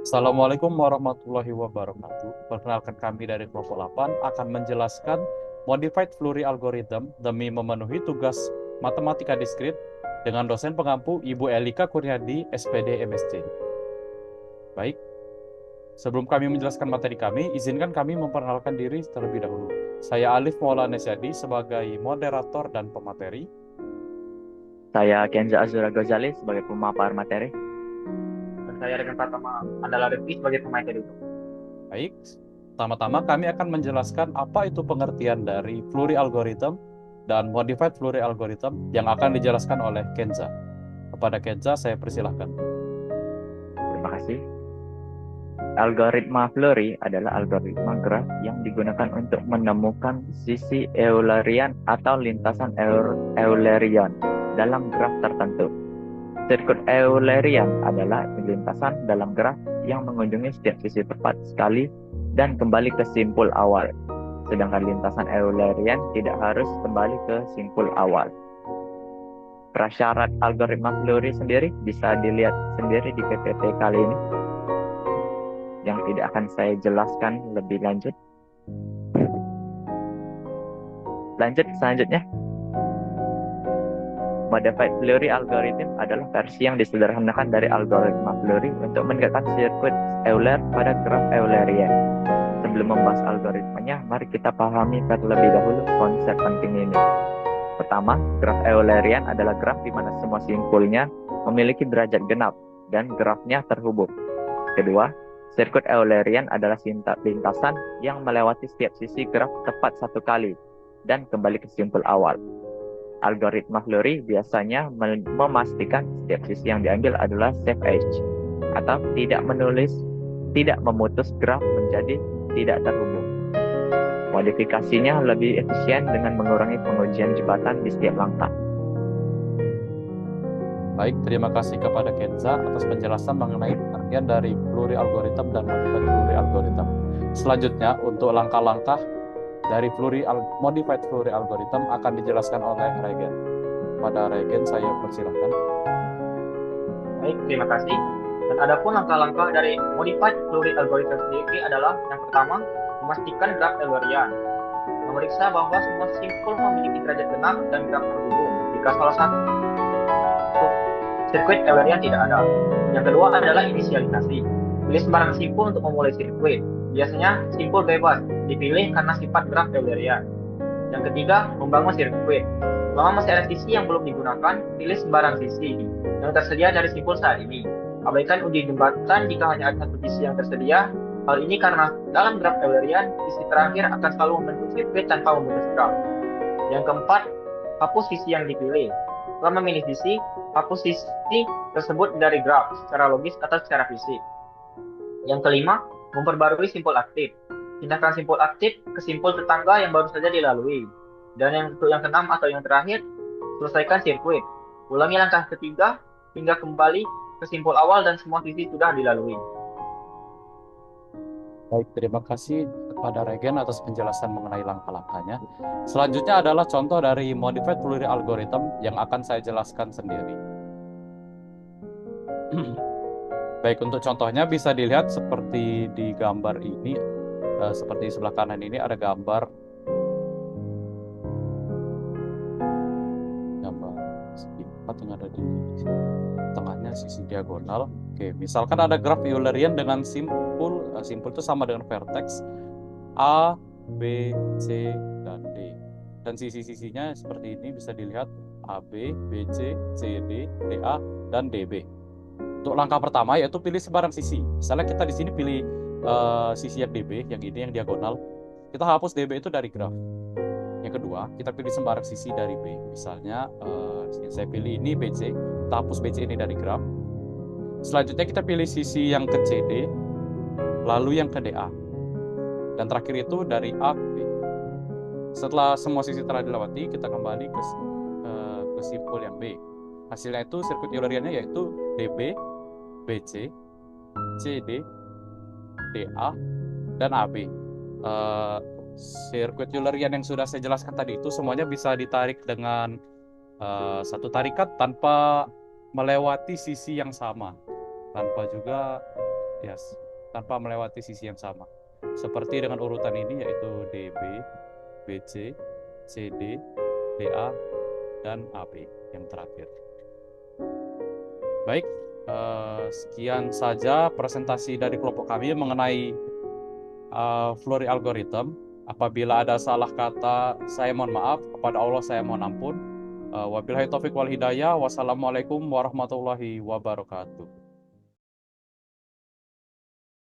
Assalamualaikum warahmatullahi wabarakatuh. Perkenalkan kami dari kelompok 8 akan menjelaskan Modified Flurry Algorithm demi memenuhi tugas matematika diskrit dengan dosen pengampu Ibu Elika Kurniadi, SPD MSc. Baik, sebelum kami menjelaskan materi kami, izinkan kami memperkenalkan diri terlebih dahulu. Saya Alif Maulana Syadi sebagai moderator dan pemateri. Saya Kenza Azura Ghazali sebagai pemaparan materi. Dan saya Rekan Pratama Andala Rifki sebagai pemain editor. Baik, pertama-tama kami akan menjelaskan apa itu pengertian dari Flurry Algorithm dan Modified Flurry Algorithm yang akan dijelaskan oleh Kenza. Kepada Kenza, saya persilahkan. Terima kasih. Algoritma Flurry adalah algoritma graf yang digunakan untuk menemukan sisi Eulerian atau lintasan Eulerian dalam graf tertentu. Sirkuit Eulerian adalah lintasan dalam graf yang mengunjungi setiap sisi tepat sekali dan kembali ke simpul awal. Sedangkan lintasan Eulerian tidak harus kembali ke simpul awal. Prasyarat algoritma Flurry sendiri bisa dilihat sendiri di PPT kali ini yang tidak akan saya jelaskan lebih lanjut. Lanjut selanjutnya. Modified Flurry algorithm adalah versi yang disederhanakan dari algoritma Flurry untuk menegakkan sirkuit Euler pada graf Eulerian. Sebelum membahas algoritmanya, mari kita pahami terlebih dahulu konsep penting ini. Pertama, graf Eulerian adalah graf di mana semua simpulnya memiliki derajat genap dan grafnya terhubung. Kedua, sirkuit Eulerian adalah lintasan yang melewati setiap sisi graf tepat satu kali dan kembali ke simpul awal. Algoritma Flurry biasanya memastikan setiap sisi yang diambil adalah safe edge atau tidak memutus graf menjadi tidak terhubung. Modifikasinya lebih efisien dengan mengurangi pengujian jembatan di setiap langkah. Baik, terima kasih kepada Kenza atas penjelasan mengenai pengertian dari Flurry Algorithm dan Modified Flurry Algorithm. Selanjutnya, untuk langkah-langkah dari Modified Flurry Algorithm akan dijelaskan oleh Regen. Pada Regen, saya persilahkan. Baik, terima kasih. Dan adapun langkah-langkah dari Modified Flurry Algorithm sendiri adalah yang pertama, memastikan graf Eulerian. Memeriksa bahwa semua simpul memiliki derajat genap dan graf terhubung. Jika salah satu sirkuit Eulerian tidak ada. Yang kedua adalah inisialisasi. Pilih sembarang simpul untuk memulai sirkuit. Biasanya simpul bebas dipilih karena sifat graf Eulerian. Yang ketiga, membangun sirkuit. Selama masih ada sisi yang belum digunakan, pilih sembarang sisi yang tersedia dari simpul saat ini. Abaikan uji jembatan jika hanya ada satu sisi yang tersedia. Hal ini karena dalam graf Eulerian, sisi terakhir akan selalu membentuk sirkuit tanpa memutus graf. Yang keempat, hapus sisi yang dipilih. Setelah memilih sisi, hapus sisi tersebut dari graf secara logis atau secara fisik. Yang kelima, memperbarui simpul aktif. Pindahkan simpul aktif ke simpul tetangga yang baru saja dilalui. Dan untuk yang keenam atau yang terakhir, selesaikan sirkuit. Ulangi langkah ketiga hingga kembali ke simpul awal dan semua sisi sudah dilalui. Baik, terima kasih kepada Regen atas penjelasan mengenai langkah-langkahnya. Selanjutnya adalah contoh dari Modified Flurry Algorithm yang akan saya jelaskan sendiri. Baik, untuk contohnya bisa dilihat seperti di gambar ini, seperti di sebelah kanan ini ada gambar segi 4 yang ada di tengahnya sisi diagonal. Oke, misalkan ada graf Eulerian dengan simpul itu sama dengan vertex A, B, C, dan D. Dan sisi-sisinya seperti ini bisa dilihat AB, BC, CD, DA, dan DB. Untuk langkah pertama yaitu pilih sembarang sisi. Misalnya kita di sini pilih sisi yang DB, yang ini yang diagonal. Kita hapus DB itu dari graf. Yang kedua, kita pilih sembarang sisi dari B. Misalnya yang saya pilih ini BC, kita hapus BC ini dari graf. Selanjutnya kita pilih sisi yang ke CD, lalu yang ke DA. Dan terakhir itu dari A ke B. Setelah semua sisi telah dilewati, kita kembali ke simpul yang B. Hasilnya itu sirkuit Euleriannya yaitu DB, BC, CD, DA, dan AB. Sirkuit Eulerian yang sudah saya jelaskan tadi itu semuanya bisa ditarik dengan satu tarikan tanpa melewati sisi yang sama, tanpa juga Yes, tanpa melewati sisi yang sama. Seperti dengan urutan ini yaitu DB, BC, CD, DA, dan AB yang terakhir. Baik, sekian saja presentasi dari kelompok kami mengenai Flory algorithm. Apabila ada salah kata, saya mohon maaf. Kepada Allah saya mohon ampun. Wabillahi taufiq wal hidayah. Wassalamualaikum warahmatullahi wabarakatuh.